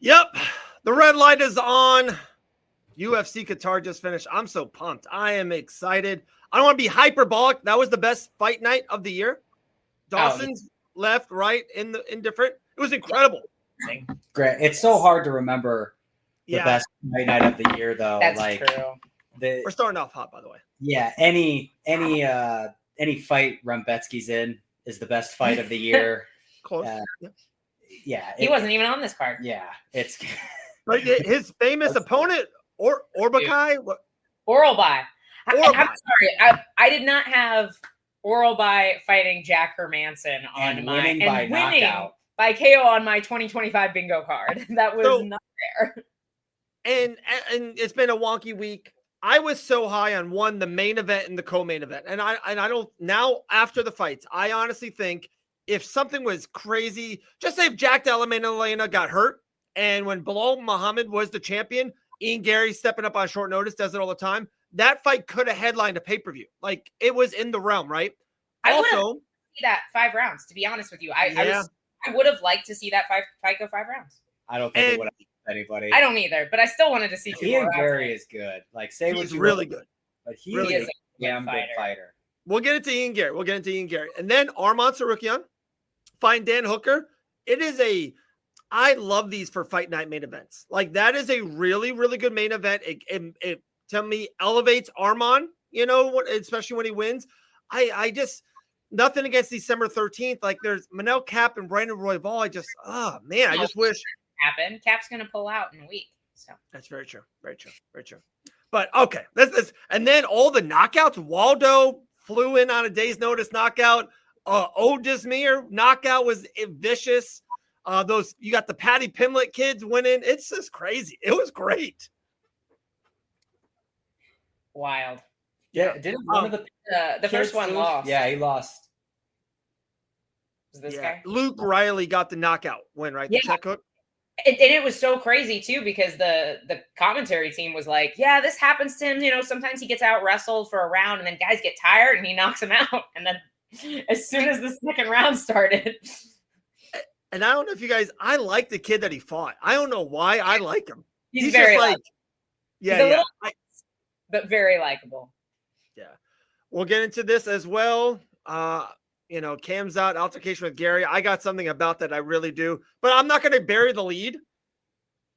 Yep. The red light is on. UFC Qatar just finished. I'm so pumped. I am excited. I don't want to be hyperbolic. That was the best fight night of the year. Dawson's left, right, indifferent. It was incredible. Great. It's so hard to remember the best fight night of the year, though. That's true. We're starting off hot, by the way. Yeah. Any fight Rumbetsky's in is the best fight of the year. Close. Yeah. He wasn't even on this card. Yeah. It's like his famous opponent, Orbakai. Oralbai. I'm sorry. I did not have Oralbai fighting Jack Hermanson on winning by KO on my 2025 bingo card. That was not there. And it's been a wonky week. I was so high on the main event and the co-main event. And I don't now after the fights, I honestly think if something was crazy, just say if Jack Della Maddalena got hurt and when Bilal Muhammad was the champion, Ian Garry stepping up on short notice, does it all the time. That fight could have headlined a pay-per-view. Like it was in the realm, right? I would have see that 5 rounds, to be honest with you. I would have liked to see that fight go 5 rounds. I don't think it would have anybody. I don't either, but I still wanted to see Ian Garry is good. Like he's really good. But he is a damn good fighter. We'll get into Ian Garry. And then Arman Wins find Dan Hooker. I love these for fight night main events. Like that is a really, really good main event. It to me elevates Arman, especially when he wins. I just nothing against December 13th. Like there's Manel Cap and Brandon Royval. I just wish happen. Cap's gonna pull out in a week. So that's very true. Very true. Very true. But okay, let's and then all the knockouts. Waldo flew in on a day's notice knockout. Odesmir knockout was vicious. You got the Patty Pimlet kids winning. It's just crazy. It was great. Wild. Yeah, didn't one of the first one lost? Yeah, he lost. Was this guy? Luke Riley got the knockout win, right? Yeah. The check hook. And it was so crazy too because the commentary team was like, "Yeah, this happens to him. Sometimes he gets out wrestled for a round, and then guys get tired, and he knocks him out. And then as soon as the second round started." And I don't know if you guys, I like the kid that he fought. I don't know why I like him. He's very just but very likable. Yeah. We'll get into this as well. Cam's out, altercation with Garry. I got something about that I really do, but I'm not going to bury the lead.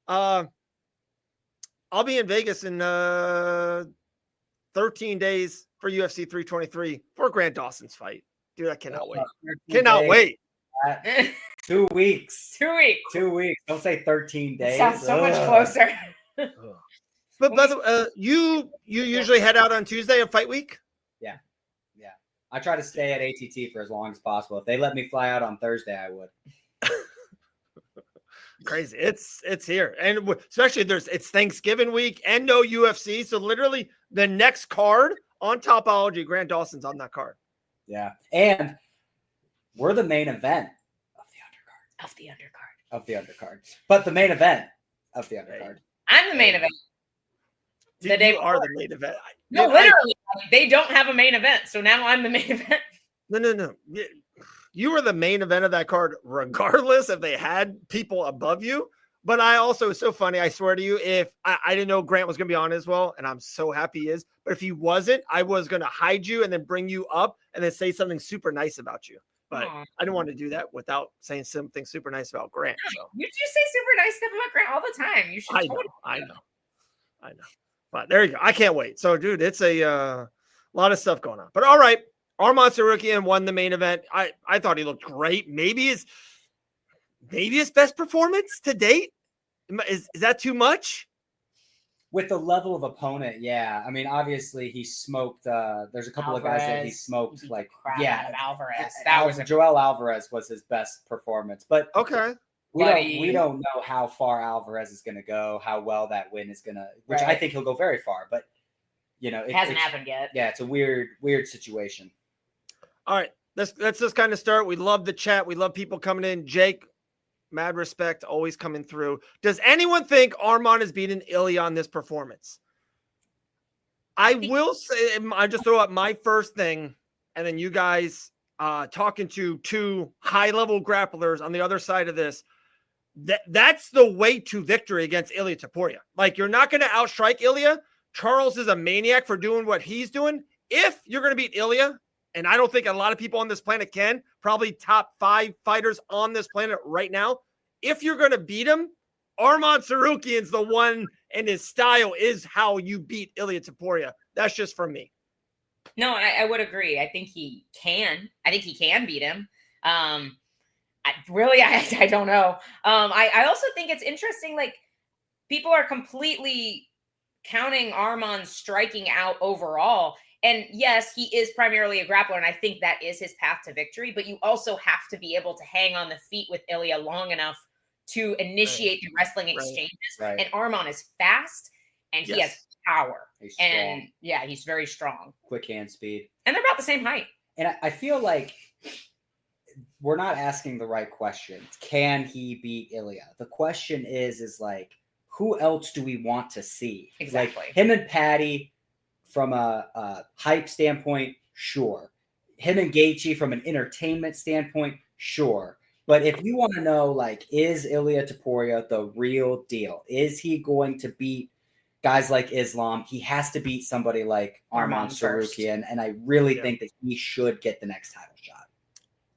I'll be in Vegas in 13 days for UFC 323 for Grant Dawson's fight. Dude, I cannot wait. Cannot wait. 2 weeks. 2 weeks. 2 weeks. Don't say 13 days. Sounds so much closer. But by the way, you usually head out on Tuesday of fight week? Yeah. I try to stay at ATT for as long as possible. If they let me fly out on Thursday, I would. Crazy. It's here. And especially it's Thanksgiving week and no UFC. So literally the next card on Topology, Grant Dawson's on that card. Yeah. And we're the main event Of the undercard. Of the undercard. But the main event of the undercard. I'm the main event. You are the main event. No, literally. They don't have a main event. So now I'm the main event. No. You were the main event of that card, regardless if they had people above you. But it's so funny. I swear to you, if I didn't know Grant was going to be on as well, and I'm so happy he is. But if he wasn't, I was going to hide you and then bring you up and then say something super nice about you. But I didn't want to do that without saying something super nice about Grant. So. You just say super nice stuff about Grant all the time. You should. I know. But there you go. I can't wait. So, dude, it's a lot of stuff going on. But all right, Arman Wins won the main event. I thought he looked great. Maybe his best performance to date. Is that too much? With the level of opponent, yeah. I mean, obviously he smoked. There's a couple of guys that he smoked. Alvarez. Joel Alvarez was his best performance. But okay. We don't know how far Alvarez is going to go, how well that win is going to, which I think he'll go very far, but it hasn't happened yet. Yeah, it's a weird situation. All right, let's just kind of start. We love the chat. We love people coming in. Jake, mad respect, always coming through. Does anyone think Arman is beating Ilya on this performance? I will say, I just throw out my first thing, and then you guys talking to two high-level grapplers on the other side of this. that's the way to victory against Ilia Topuria. Like, you're not going to outstrike Ilia. Charles is a maniac for doing what he's doing. If you're going to beat Ilia, and I don't think a lot of people on this planet can, probably top 5 fighters on this planet right now, if you're going to beat him, Arman Tsarukyan's the one, and his style is how you beat Ilia Topuria. That's just for me. No, I would agree. I think he can. I think he can beat him. I don't know. I also think it's interesting, like, people are completely counting Arman striking out overall. And yes, he is primarily a grappler, and I think that is his path to victory. But you also have to be able to hang on the feet with Ilia long enough to initiate the wrestling exchanges. Right. And Arman is fast, and he has power. And he's very strong. Quick hand speed. And they're about the same height. And I feel like we're not asking the right questions. Can he beat Ilia? The question is like, who else do we want to see? Exactly. Like, him and Patty, from a hype standpoint, sure. Him and Gaethje from an entertainment standpoint, sure. But if you want to know, like, is Ilia Topuria the real deal? Is he going to beat guys like Islam? He has to beat somebody like Arman Tsarukyan, and I really think that he should get the next title shot.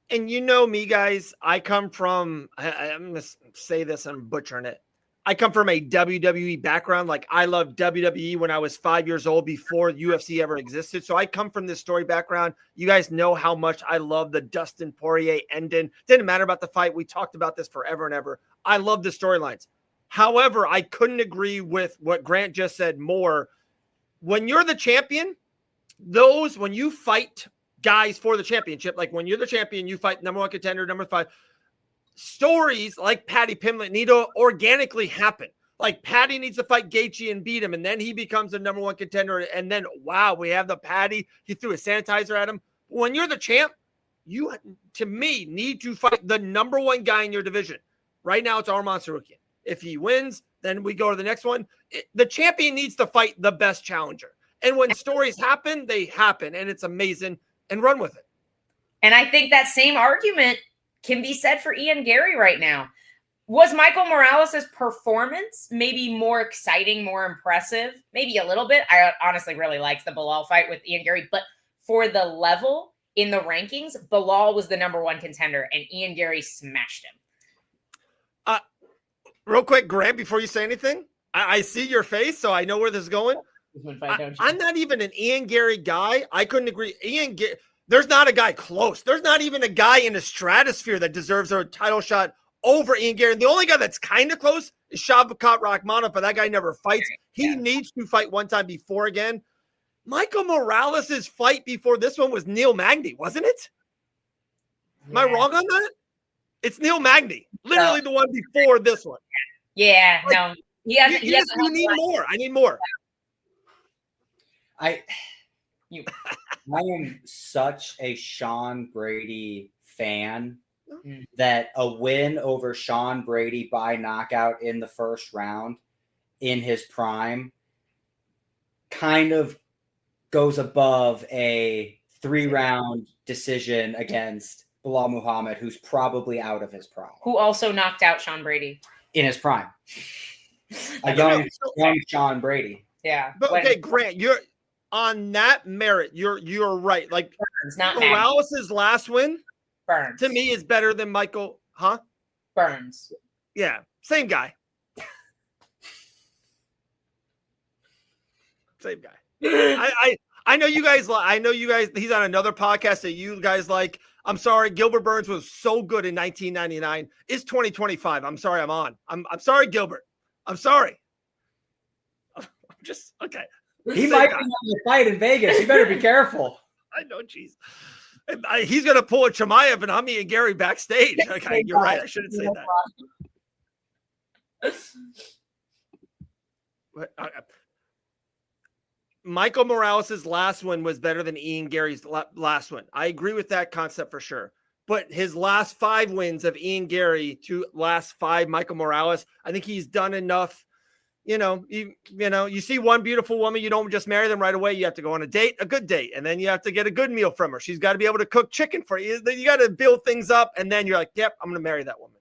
And you know me, guys, I come from, I'm going to say this, I'm butchering it. I come from a WWE background. Like, I loved WWE when I was 5 years old, before UFC ever existed. So I come from this story background. You guys know how much I love the Dustin Poirier ending. Didn't matter about the fight. We talked about this forever and ever. I love the storylines. However, I couldn't agree with what Grant just said more. When you're the champion, when you fight guys for the championship, like when you're the champion, you fight number 1 contender, number 5. Stories like Paddy Pimblett need to organically happen. Like, Paddy needs to fight Gaethje and beat him, and then he becomes the number 1 contender. And then, wow, we have the Paddy. He threw a sanitizer at him. When you're the champ, you, to me, need to fight the number 1 guy in your division. Right now, it's Arman Tsarukyan. If he wins, then we go to the next one. The champion needs to fight the best challenger. And when stories happen, they happen, and it's amazing. And run with it. And I think that same argument can be said for Ian Garry right now. Was Michael Morales' performance maybe more exciting, more impressive? Maybe a little bit. I honestly really liked the Bilal fight with Ian Garry, but for the level in the rankings, Bilal was the number 1 contender, and Ian Garry smashed him. Real quick, Grant, before you say anything, I see your face, so I know where this is going. I'm not even an Ian Garry guy. I couldn't agree. There's not a guy close. There's not even a guy in the stratosphere that deserves a title shot over Ian Garry. The only guy that's kind of close is Shavkat Rakhmonov, but that guy never fights. He needs to fight one time before again. Michael Morales' fight before this one was Neil Magny, wasn't it? Am I wrong on that? It's Neil Magny, literally the one before this one. Yeah, like, no. You need more. I need more. I am such a Sean Brady fan that a win over Sean Brady by knockout in the first round in his prime kind of goes above a 3-round decision against Bilal Muhammad, who's probably out of his prime. Who also knocked out Sean Brady. In his prime. A young Sean Brady. Yeah. But okay, Grant, you're on that merit, you're right. Like, Burns, not Morales' last win, Burns, to me, is better than Michael. Huh? Burns. Yeah, same guy. Same guy. I know you guys. I know you guys. He's on another podcast that you guys like. I'm sorry, Gilbert Burns was so good in 1999. It's 2025. I'm sorry, I'm sorry, Gilbert. I'm sorry. I'm just okay. He might be on the fight in Vegas. You better be careful. I know, jeez. He's gonna pull a Chimaev and Hami and Gary backstage. Okay, you're right. I shouldn't say that. Michael Morales' last one was better than Ian Garry's last one. I agree with that concept for sure. But his last 5 wins of Ian Garry to last 5 Michael Morales, I think he's done enough. You see one beautiful woman, you don't just marry them right away. You have to go on a date, a good date, and then you have to get a good meal from her. She's got to be able to cook chicken for you. You got to build things up, and then you're like, yep, I'm going to marry that woman.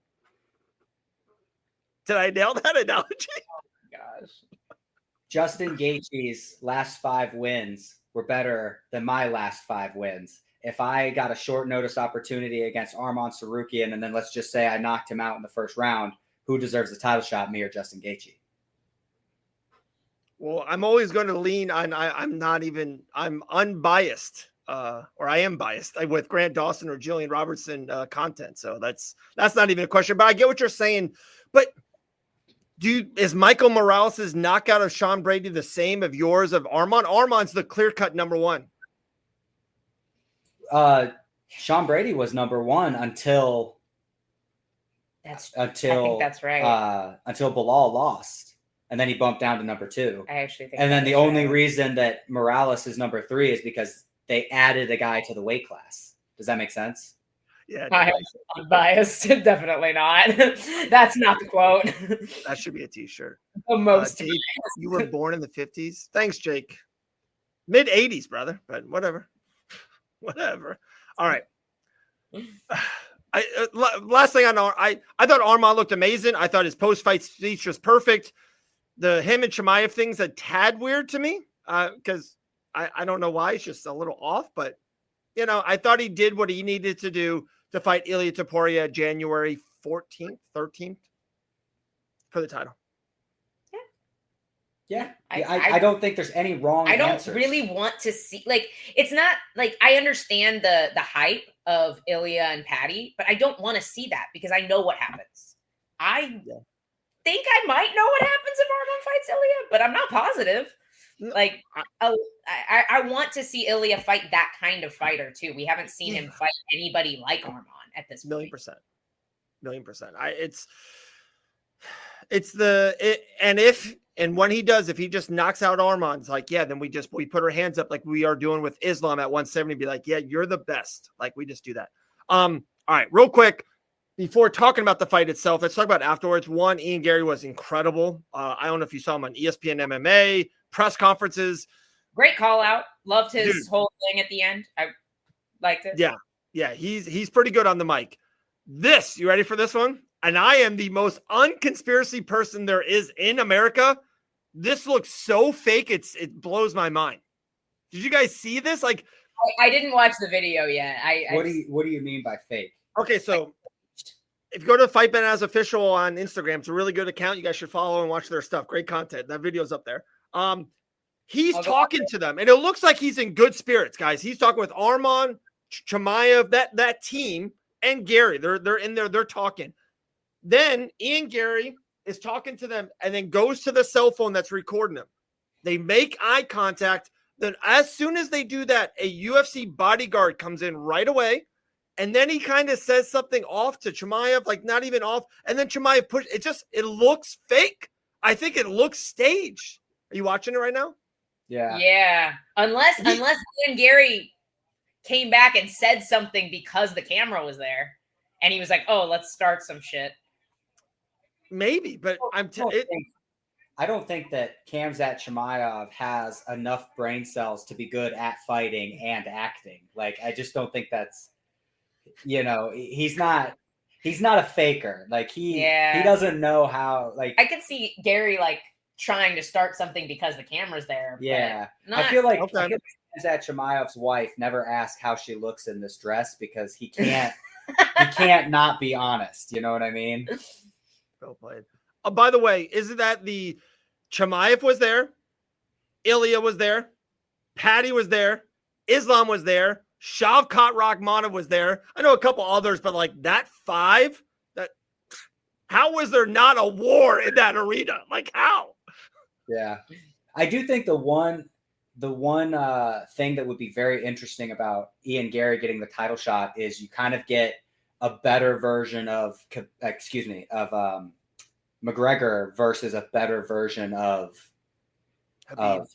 Did I nail that analogy? Gosh. Justin Gaethje's last 5 wins were better than my last 5 wins. If I got a short notice opportunity against Arman Sarukian, and then let's just say I knocked him out in the first round, who deserves the title shot, me or Justin Gaethje? Well, I'm always going to lean on, I'm unbiased, or I am biased with Grant Dawson or Jillian Robertson content. So that's not even a question, but I get what you're saying. But is Michael Morales' knockout of Sean Brady the same of yours of Arman? Arman's the clear-cut number one. Sean Brady was number one until I think that's right. Until Bilal lost, and then he bumped down to number 2. I actually think. And then the only reason that Morales is number 3 is because they added a guy to the weight class. Does that make sense? Yeah, I'm biased. Definitely not. That's not the quote. That should be a t-shirt. The most. Jake, you were born in the 50s. Thanks, Jake. Mid 80s, brother, but whatever. All right. Last thing I thought Arman looked amazing. I thought his post-fight speech was perfect. The him and Chimaev thing's a tad weird to me because I don't know why. It's just a little off, but I thought he did what he needed to do to fight Ilia Topuria January 14th, 13th for the title. Yeah. I don't think there's any wrong answers. Really want to see, it's not like I understand the hype of Ilia and Patty, but I don't want to see that because I know what happens. I think I might know what happens if Arman fights Ilia, but I'm not positive. I want to see Ilia fight that kind of fighter too. We haven't seen him fight anybody like Arman at this point. Million percent. And when he does, if he just knocks out Arman, it's like, then we put our hands up like we are doing with Islam at 170, be like, you're the best. Like we just do that. All right, real quick, before talking about the fight itself, let's talk about afterwards. One, Ian Garry was incredible. I don't know if you saw him on ESPN MMA, press conferences. Great call out. Loved his whole thing at the end. I liked it. Yeah, he's pretty good on the mic. You ready for this one? And I am the most unconspiracy person there is in America. This looks so fake. It blows my mind. Did you guys see this? Like, I didn't watch the video yet. What do you mean by fake? Okay, so if you go to Fight Bananas Official on Instagram, it's a really good account. You guys should follow and watch their stuff. Great content. That video's up there. He's talking to them, and it looks like he's in good spirits, guys. He's talking with Arman, Chimaev, that team, and Garry. They're in there. They're talking. Then Ian Garry is talking to them and then goes to the cell phone that's recording them. They make eye contact. Then as soon as they do that, a UFC bodyguard comes in right away. And then he kind of says something off to Chimaev, like not even off. And then Chimaev it looks fake. I think it looks staged. Are you watching it right now? Yeah. Yeah. Unless Ian Garry came back and said something because the camera was there. And he was like, oh, let's start some shit. Maybe, but I don't think that Khamzat Chimaev has enough brain cells to be good at fighting and acting. Like, I just don't think that's, he's not a faker. Like he doesn't know how, like, I could see Garry like trying to start something because the camera's there. Yeah. I feel like Khamzat Chimaev's wife never asked how she looks in this dress because he can't not be honest. You know what I mean? Well played. By the way, isn't that the Chimaev was there? Ilia was there. Patty was there. Islam was there. Shavkat Rakhmonov was there. I know a couple others, but like that 5, how was there not a war in that arena? Like how? Yeah. I do think the one thing that would be very interesting about Ian Garry getting the title shot is you kind of get a better version of McGregor versus a better version of Khabib,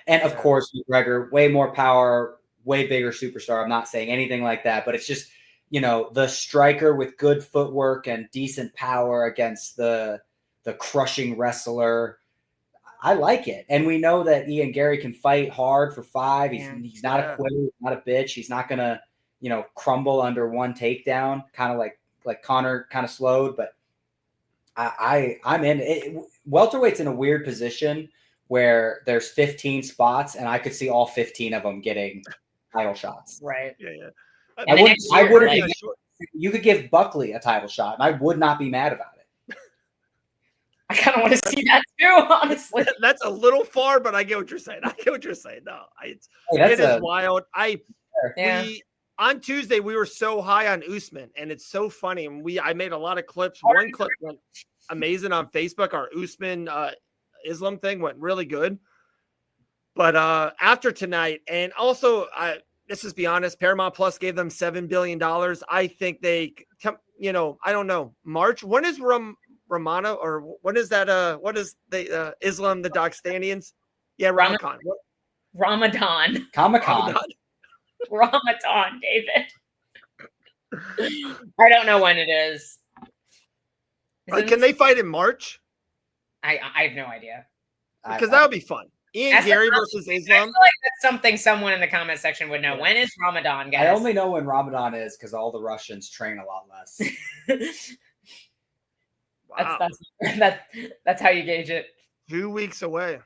And of course, McGregor, way more power, way bigger superstar. I'm not saying anything like that, but it's just, the striker with good footwork and decent power against the crushing wrestler. I like it. And we know that Ian Garry can fight hard for 5. He's not a quitter, not a bitch. He's not going to, crumble under one takedown, kind of like Conor kind of slowed. But I'm in it. Welterweight's in a weird position where there's 15 spots, and I could see all 15 of them getting title shots. Right. Yeah. I wouldn't. You could give Buckley a title shot, and I would not be mad about it. I kind of want to see that too, honestly. That's a little far, but I get what you're saying. No, it is wild. On Tuesday, we were so high on Usman, and it's so funny. And I made a lot of clips. One clip went amazing on Facebook. Our Usman Islam thing went really good. But after tonight, and also, let's just be honest, Paramount Plus gave them $7 billion. I think they, I don't know. March. When is Ramana, or when is that? What is the Islam, the Dagestanians? Yeah, Ramadan. Ramadan. Ramadan, David. I don't know when it is. Can they fight in March? I have no idea. Because that would be fun. Ian Garry versus Islam. I feel like that's something someone in the comment section would know. When is Ramadan, guys? I only know when Ramadan is because all the Russians train a lot less. Wow. That's how you gauge it. 2 weeks away.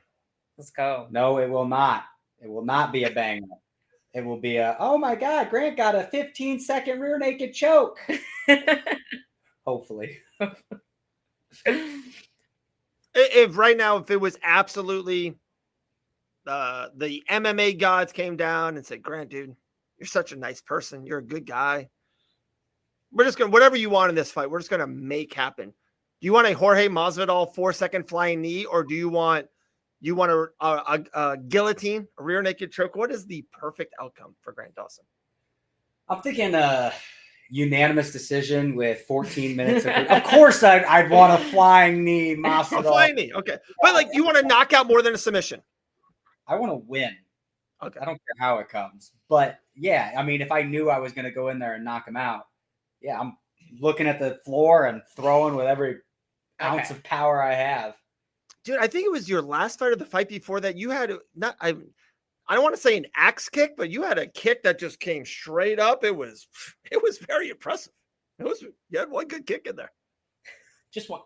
Let's go. No, it will not. It will not be a banger. It will be oh my God, Grant got a 15-second rear naked choke. Hopefully. If it was absolutely the MMA gods came down and said, Grant, dude, you're such a nice person. You're a good guy. We're just going to, whatever you want in this fight, we're just going to make happen. Do you want a Jorge Masvidal 4-second flying knee, or do you want a guillotine, a rear naked choke? What is the perfect outcome for Grant Dawson? I'm thinking a unanimous decision with 14 minutes. Of course, I'd want a flying knee, Masvidal. A flying knee, okay. But you want to knock out more than a submission. I want to win. Okay. I don't care how it comes. But yeah, I mean, if I knew I was going to go in there and knock him out, yeah, I'm looking at the floor and throwing with every ounce of power I have. Dude, I think it was your last fight or the fight before that. You had I don't want to say an axe kick, but you had a kick that just came straight up. It was very impressive. You had one good kick in there. Just one.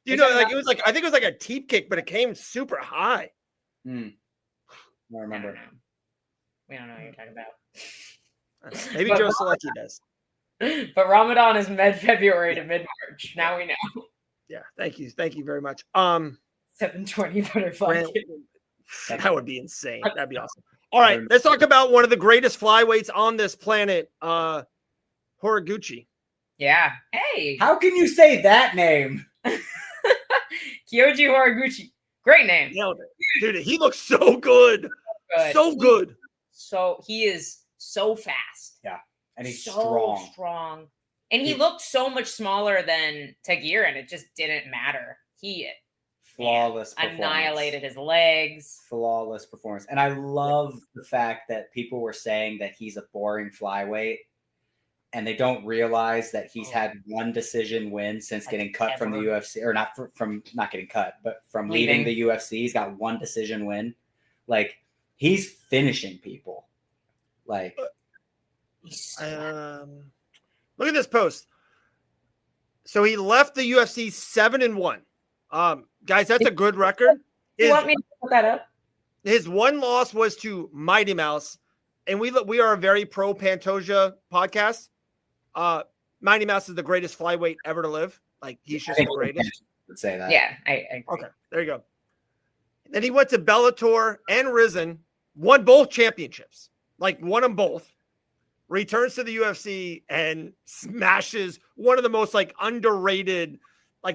You know, I think it was like a teep kick, but it came super high. I remember. We don't know what you're talking about. Maybe Joe Selecki does. But Ramadan is mid-February to mid-March. Now we know. Yeah, thank you very much. 720 butterfly. That would be insane. That'd be awesome. All right, let's talk about one of the greatest flyweights on this planet, Horiguchi. Yeah. Hey. How can you say that name? Kyoji Horiguchi. Great name. Nailed it. Dude, he looks so good. So good. So he is so fast. Yeah. And he's so strong. And he looked so much smaller than Tagir, and it just didn't matter. He flawless performance. Annihilated his legs. Flawless performance. And I love the fact that people were saying that he's a boring flyweight, and they don't realize that he's had one decision win since getting cut from the UFC, or not getting cut, but from leaving the UFC. He's got one decision win. Like, he's finishing people. Like, look at this post. So he left the UFC 7-1. Guys, that's a good record. You want me to put that up? His one loss was to Mighty Mouse, and we are a very pro Pantoja podcast. Mighty Mouse is the greatest flyweight ever to live. Like, he's just the greatest. Would say that. Yeah, I agree. Okay, there you go. Then he went to Bellator and Risen, won both championships, won them both. Returns to the UFC and smashes one of the most underrated,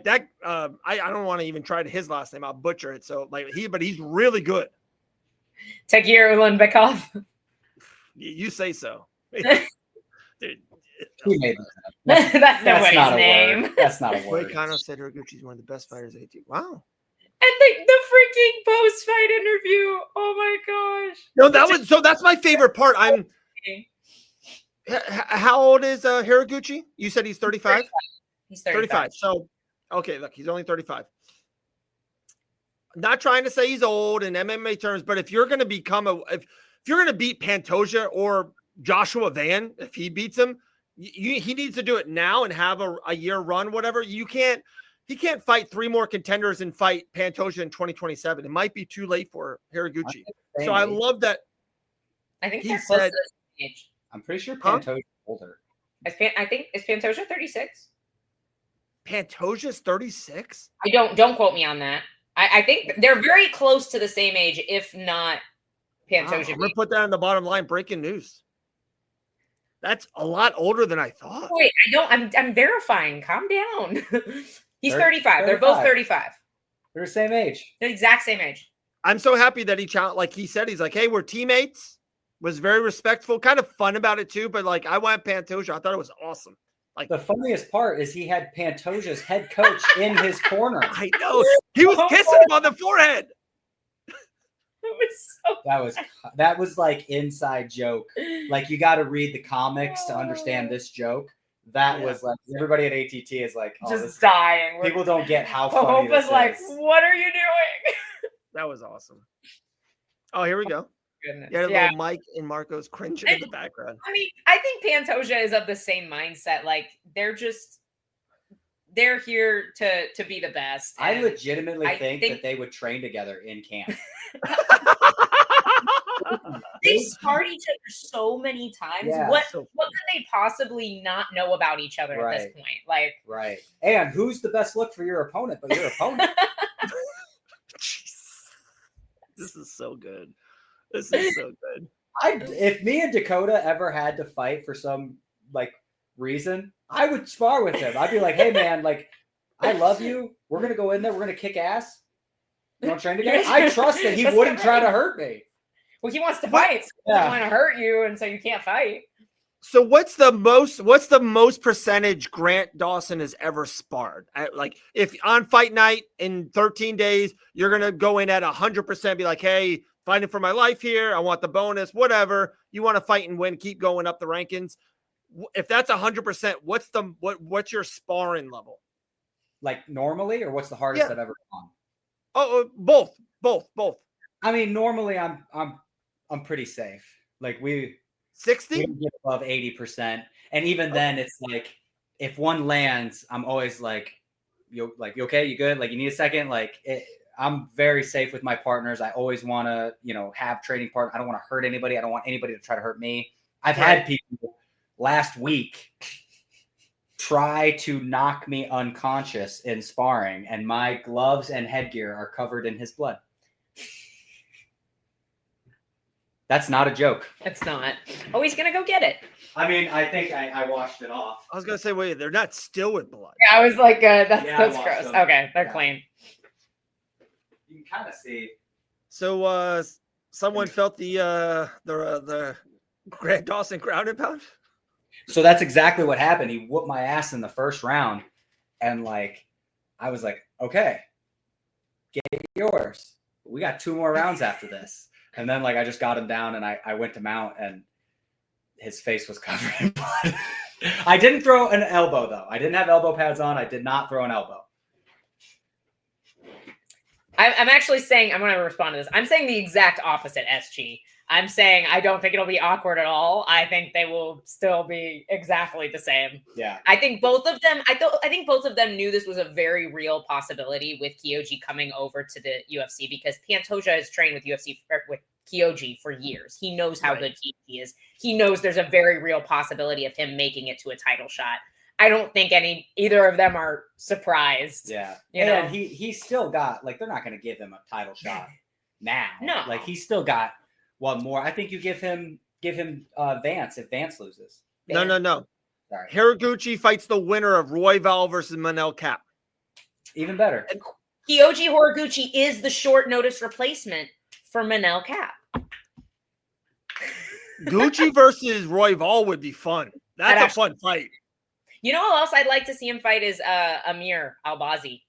that. I don't want to even try his last name. I'll butcher it. So but he's really good. Tagir Ulanbekov. You say so. Dude, he made that. That's nobody's name. That's not a word. Kano said Horiguchi is one of the best fighters. Wow. And the freaking post-fight interview. Oh my gosh. No, that's my favorite part. How old is Horiguchi? You said he's 35? He's 35. So, okay, look, he's only 35. Not trying to say he's old in MMA terms, but if you're going to if you're going to beat Pantoja or Joshua Van, if he beats him, he needs to do it now and have a year run, whatever. He can't fight 3 more contenders and fight Pantoja in 2027. It might be too late for Haraguchi. So I love that. I think he said, age. I'm pretty sure Pantoja's older. Is Pantoja 36? Pantoja's 36? Don't quote me on that. I think they're very close to the same age, if not Pantoja. I'm gonna put that on the bottom line. Breaking news. That's a lot older than I thought. Wait, I'm verifying. Calm down. He's 35. They're both 35. They're the same age. They're the exact same age. I'm so happy that he said, he's like, hey, we're teammates. Was very respectful, kind of fun about it too. But like, I went Pantoja. I thought it was awesome. Like, the funniest part is he had Pantoja's head coach in his corner. I know. He was kissing him on the forehead. That was like inside joke. Like, you got to read the comics to understand this joke. That was like, everybody at ATT is like, just dying. People don't get how funny this is. Like, what are you doing? That was awesome. Oh, here we go. Goodness. Yeah, little Mike and Marco's cringing in the background. I mean, I think Pantoja is of the same mindset. Like, they're here to be the best. I legitimately think that they would train together in camp. They sparred each other so many times. Yeah, what could they possibly not know about each other at this point? Like, right. And who's the best look for your opponent but your opponent? This is so good. This is so good. If me and Dakota ever had to fight for some like reason, I would spar with him. I'd be like, hey man, like, I love you. We're gonna go in there, we're gonna kick ass. You want to train together? I trust that he wouldn't try to hurt me. Well, he wants to fight. So he doesn't want to hurt you, and so you can't fight. So what's the most percentage Grant Dawson has ever sparred? Like, if on fight night in 13 days, you're going to go in at 100%, be like, hey, fighting for my life here. I want the bonus, whatever. You want to fight and win, keep going up the rankings. If that's 100%, what's your sparring level? Like normally, or what's the hardest I've ever gone? Oh, both. I mean, normally I'm pretty safe. Like 60? We get above 80%. And even then it's like, if one lands, I'm always like, you okay? You good? Like, you need a second? Like, I'm very safe with my partners. I always want to, have training partners. I don't want to hurt anybody. I don't want anybody to try to hurt me. I've had people last week try to knock me unconscious in sparring, and my gloves and headgear are covered in his blood. That's not a joke. It's not. Oh, he's going to go get it. I mean, I think I washed it off. I was going to say, wait, they're not still with blood. Yeah, I was like, that's gross. Them. Okay, they're clean. You can kind of see. So, someone felt the Grant Dawson ground and pound? So that's exactly what happened. He whooped my ass in the first round. And like, I was like, okay, get yours. We got 2 more rounds after this. And then like, I just got him down and I went to mount and his face was covered in blood. I didn't throw an elbow though. I didn't have elbow pads on. I did not throw an elbow. I'm actually saying, I'm going to respond to this. I'm saying the exact opposite, SG. I'm saying I don't think it'll be awkward at all. I think they will still be exactly the same. Yeah. I think both of them, I think both of them knew this was a very real possibility with Kyoji coming over to the UFC, because Pantoja has trained with Kyoji for years. He knows how good Kyoji is. He knows there's a very real possibility of him making it to a title shot. I don't think either of them are surprised. Yeah. And he still got, like, they're not going to give him a title shot now. No. Like, he's still got one more. I think you give him Vance if Vance loses. No. Sorry. Haraguchi fights the winner of Royval versus Manel Cap. Even better. And Kyoji Horiguchi is the short notice replacement for Manel Cap. Gucci versus Royval would be fun. That's a fun fight. You know who else I'd like to see him fight is Amir Albazi.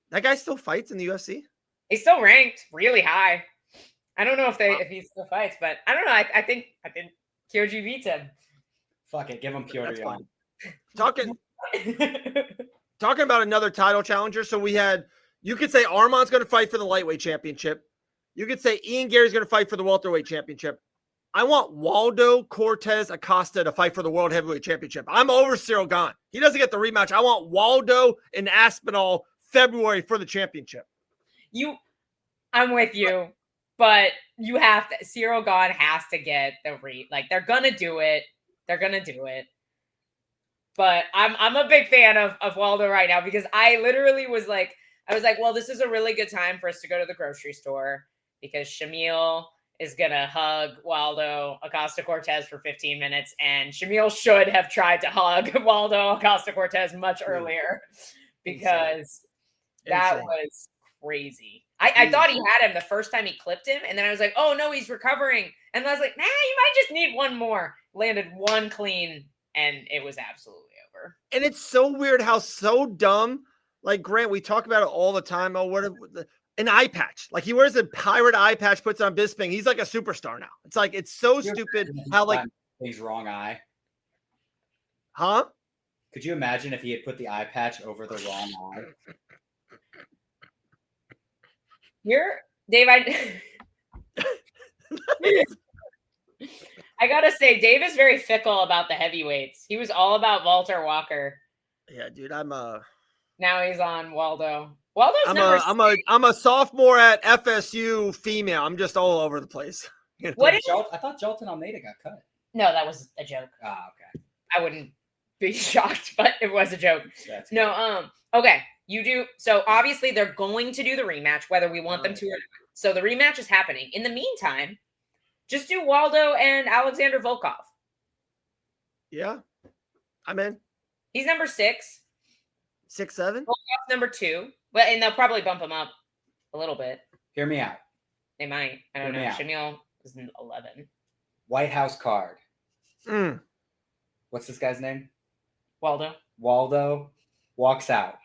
That guy still fights in the UFC? He's still ranked really high. I don't know if he still fights, but I don't know. I think Kyoji beats him. Fuck it, give him Kyoji. Talking about another title challenger. So you could say Arman's going to fight for the lightweight championship. You could say Ian Gary's going to fight for the welterweight championship. I want Waldo Cortez Acosta to fight for the World Heavyweight Championship. I'm over Cyril Gane. He doesn't get the rematch. I want Waldo and Aspinall February for the championship. I'm with you, but you have to. Cyril Gane has to get the they're gonna do it. They're gonna do it. But I'm a big fan of Waldo right now because I literally was like, well, this is a really good time for us to go to the grocery store because Shamil is going to hug Waldo Acosta-Cortez for 15 minutes, and Shamil should have tried to hug Waldo Acosta-Cortez much earlier because that was crazy. I thought he had him the first time he clipped him, and then I was like, oh, no, he's recovering. And I was like, nah, you might just need one more. Landed one clean, and it was absolutely over. And it's so weird how so dumb, like Grant, we talk about it all the time. Oh, an eye patch. Like he wears a pirate eye patch, puts it on Bisping. He's like a superstar now. It's like, it's so stupid how like his wrong eye. Huh? Could you imagine if he had put the eye patch over the wrong eye? Dave, I gotta say, Dave is very fickle about the heavyweights. He was all about Walter Walker. Yeah, dude, now he's on Waldo. I'm a sophomore at FSU female. I'm just all over the place. I thought Jolton Almeida got cut. No, that was a joke. Ah, okay. I wouldn't be shocked, but it was a joke. Okay. You do. So obviously they're going to do the rematch, whether we want them to or not. So the rematch is happening. In the meantime, just do Waldo and Alexander Volkov. Yeah. I'm in. He's number 6. 6'7"? Volkov's number 2. Well, and they'll probably bump him up a little bit. Hear me out. They might. I don't know. Shamil is 11. White House card. What's this guy's name? Waldo. Waldo walks out.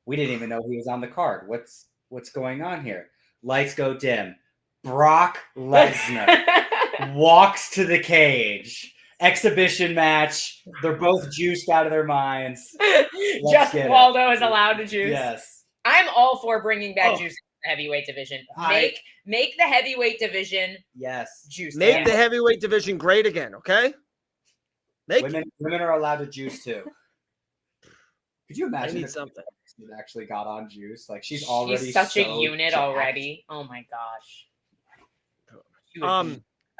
We didn't even know he was on the card. What's going on here? Lights go dim. Brock Lesnar walks to the cage. Exhibition match. They're both juiced out of their minds. Just Waldo is allowed to juice. Yes. I'm all for bringing back juice in the heavyweight division. Make the heavyweight division juice. Make the heavyweight division great again, okay? Women are allowed to juice too. Could you imagine if something actually got on juice? Like she's such a unit already. Oh my gosh.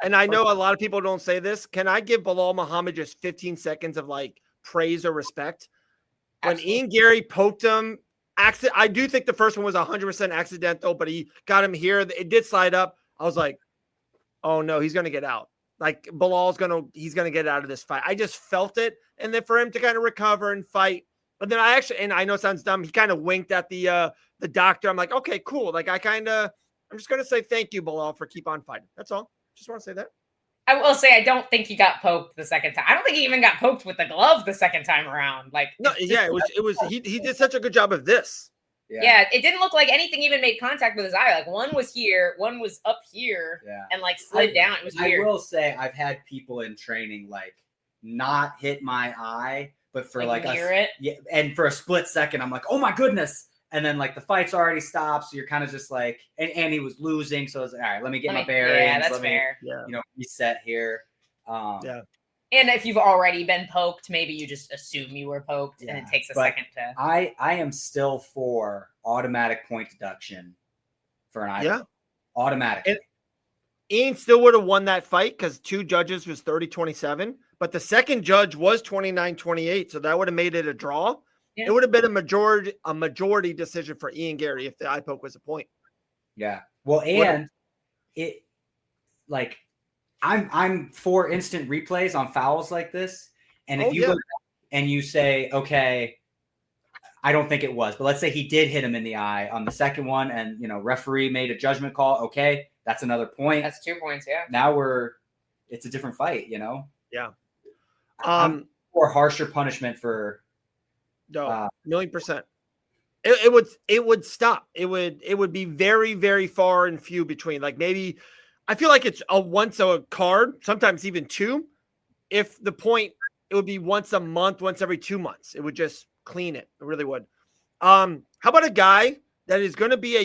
And I know a lot of people don't say this. Can I give Bilal Muhammad just 15 seconds of like praise or respect? Absolutely. When Ian Garry poked him, I do think the first one was 100% accidental, but he got him here. It did slide up. I was like, oh no, he's going to get out. Like he's going to get out of this fight. I just felt it. And then for him to kind of recover and fight. But then and I know it sounds dumb. He kind of winked at the doctor. I'm like, okay, cool. Like I'm just going to say thank you, Bilal, for keep on fighting. That's all. Just want to say that. I will say I don't think he got poked the second time. I don't think he even got poked with the glove the second time around. Like no, yeah, it was he did such a good job of this. Yeah, it didn't look like anything even made contact with his eye. Like one was here, one was up here, and like slid down. It was weird. I will say I've had people in training like not hit my eye, but for like near it. Yeah, and for a split second, I'm like, oh my goodness. And then like the fight's already stopped, so you're kind of just like, and he was losing, so I was like, all right, let me get my bearings. Yeah, that's fair. Reset here. And if you've already been poked, maybe you just assume you were poked, and it takes a second to. I am still for automatic point deduction for an eye. Yeah, automatic. And Ian still would have won that fight because 2 judges was 30-27, but the second judge was 29-28, so that would have made it a draw. Yeah. It would have been a majority decision for Ian Garry if the eye poke was a point. Yeah. Well, and it like I'm for instant replays on fouls like this. And if you look and you say, okay, I don't think it was, but let's say he did hit him in the eye on the second one, and referee made a judgment call. Okay, that's another point. That's 2 points. Yeah. Now it's a different fight. Yeah. I'm for harsher punishment for. No, 1,000,000%. It would stop. It would be very, very far and few between. Like maybe I feel like it's once a card, sometimes even 2. If the point, it would be once a month, once every 2 months. It would just clean it. It really would. How about a guy that is going to be a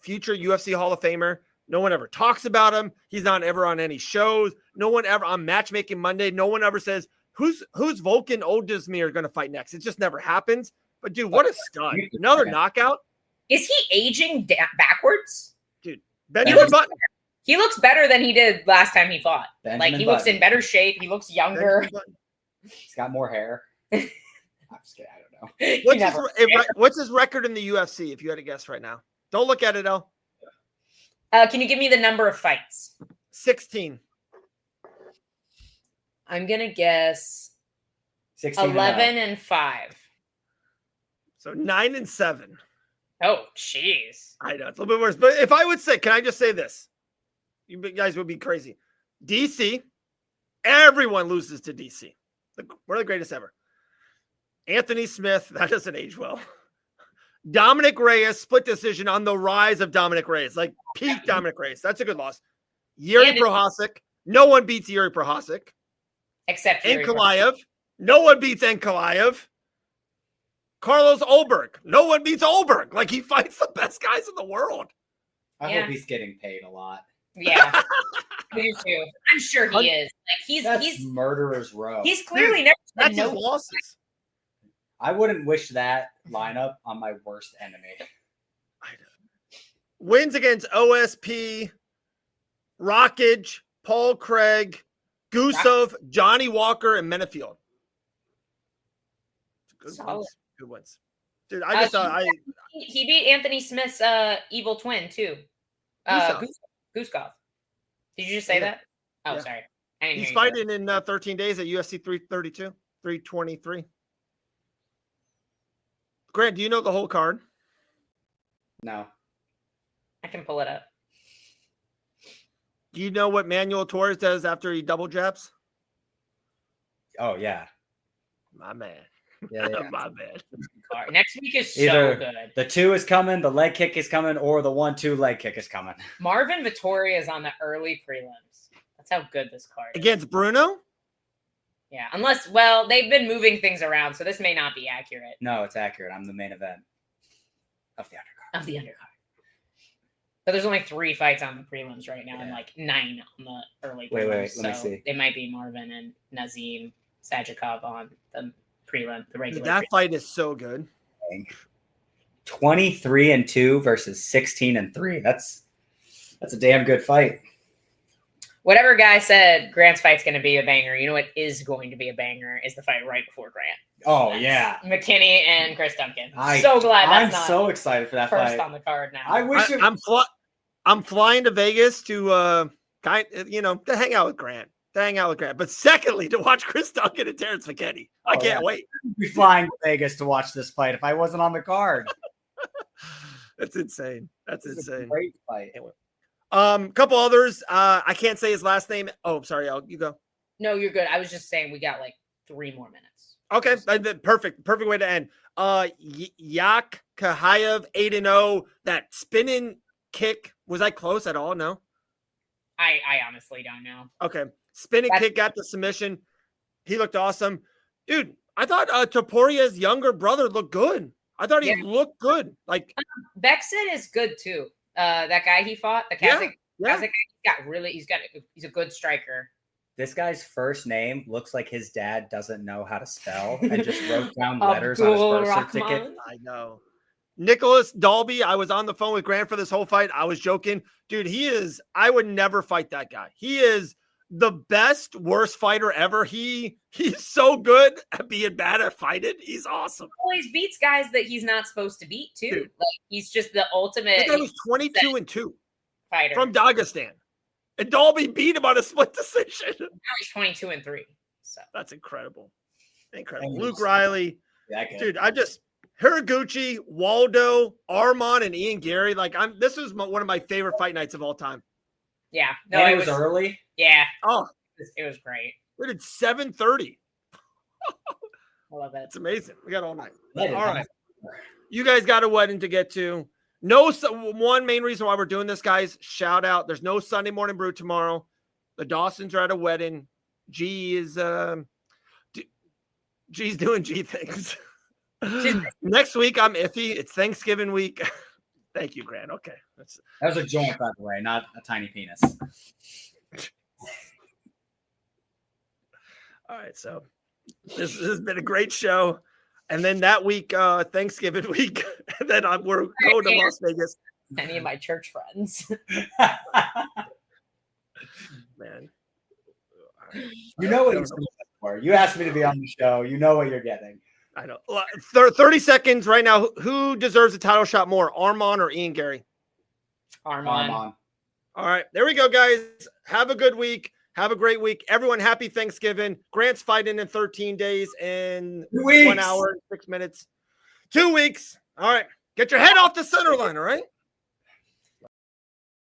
future UFC Hall of Famer, No one ever talks about him. He's not ever on any shows. No one ever on Matchmaking Monday. No one ever says, who's Volkan Ozdemir going to fight next? It just never happens. But, dude, what a stud. Another knockout. Is he aging backwards? Dude, Benjamin Button. He looks better than he did last time he fought. Benjamin he Button. looks in better shape. He looks younger. He's got more hair. I'm just kidding. I don't know. What's his record in the UFC, if you had to guess right now? Don't look at it, El. Can you give me the number of fights? 16. I'm going to guess 16 11-5. So 9-7. Oh, jeez. I know. It's a little bit worse. But if I would say, can I just say this? You guys would be crazy. DC, everyone loses to DC. One of the greatest ever. Anthony Smith, that doesn't age well. Dominic Reyes, split decision on the rise of Dominic Reyes. Like peak Dominic Reyes. That's a good loss. Yuri Prohaska. No one beats Yuri Prohaska. Except Yuri Ankalaev. No one beats Ankalaev. Carlos Ulberg. No one beats Ulberg. Like, he fights the best guys in the world. I hope he's getting paid a lot. Yeah. Me too. I'm sure he is. Like, he's murderer's row. He's clearly never that's his losses. I wouldn't wish that lineup on my worst enemy. I know. Wins against OSP, Rockage, Paul Craig, Gusov, Johnny Walker, and Menafield. Good wins. Dude, I just thought he beat Anthony Smith's evil twin too. Guskov. Did you just say that? Oh, sorry. He's fighting in 13 days at UFC 332, 323. Grant, do you know the whole card? No. I can pull it up. Do you know what Manuel Torres does after he double jabs? Oh, yeah. My man. Yeah. My man. Next week is Either so good. The 2 is coming, the leg kick is coming, or the 1-2 leg kick is coming. Marvin Vettori is on the early prelims. That's how good this card is. Against Bruno? Yeah, unless, well, they've been moving things around, so this may not be accurate. No, it's accurate. I'm the main event of the undercard. So there's only 3 fights on the prelims right now and like 9 on the early prelims. Wait, let me see. It might be Marvin and Nazim Sajikov on the prelim, the regular. That fight is so good. 23-2 versus 16-3. That's a damn good fight. Whatever guy said Grant's fight's going to be a banger, you know what is going to be a banger is the fight right before Grant. Oh, That's yeah. McKinney and Chris Duncan. So glad that's I'm so excited for that first fight. on the card now. I wish I'm flying to Vegas to to hang out with Grant. But secondly, to watch Chris Duncan and Terrence McKinney. I can't wait. I'd be flying to Vegas to watch this fight if I wasn't on the card. That's insane. That's insane. A great fight. Anyway. Couple others. I can't say his last name. Oh, sorry, you go. No, you're good. I was just saying we got like 3 more minutes. Okay, perfect way to end. Yak Kahayev 8-0. That spinning kick, was I close at all? No. I honestly don't know. Okay, spinning kick got the submission. He looked awesome, dude. I thought Toporia's younger brother looked good. I thought he looked good. Like Bexit is good too. That guy he fought, the Kazakh guy, he's a good striker. This guy's first name looks like his dad doesn't know how to spell and just wrote down letters on his birth certificate. I know. Nicholas Dalby, I was on the phone with Grant for this whole fight. I was joking. Dude, I would never fight that guy. He is the best, worst fighter ever. He's so good at being bad at fighting. He's awesome. He always beats guys that he's not supposed to beat too. Dude. Like he's just the ultimate. That guy was 22-2 fighter from Dagestan, and Dalby beat him on a split decision. Now he's 22-3. So that's incredible. Luke Riley, dude. Hiraguchi, Waldo, Arman, and Ian Garry. Like this is one of my favorite fight nights of all time. Yeah, no, it was early. Yeah. Oh, it was great. We did 7:30. I love it. It's amazing. We got all night. All right. You guys got a wedding to get to. No, one main reason why we're doing this, guys, shout out. There's no Sunday morning brew tomorrow. The Dawsons are at a wedding. G's doing G things. Next week, I'm iffy. It's Thanksgiving week. Thank you, Grant. Okay. That was a joint, by the way, not a tiny penis. All right. So this has been a great show. And then that week, Thanksgiving week, and then we're going to Las Vegas. Any of my church friends. Man. You know what you're for. You asked me to be on the show. You know what you're getting. I know. 30 seconds right now. Who deserves a title shot more, Arman or Ian Garry? Arman. All right. There we go, guys. Have a good week. Have a great week. Everyone, happy Thanksgiving. Grant's fighting in 13 days and 1 hour and 6 minutes. 2 weeks. All right. Get your head off the center line, all right?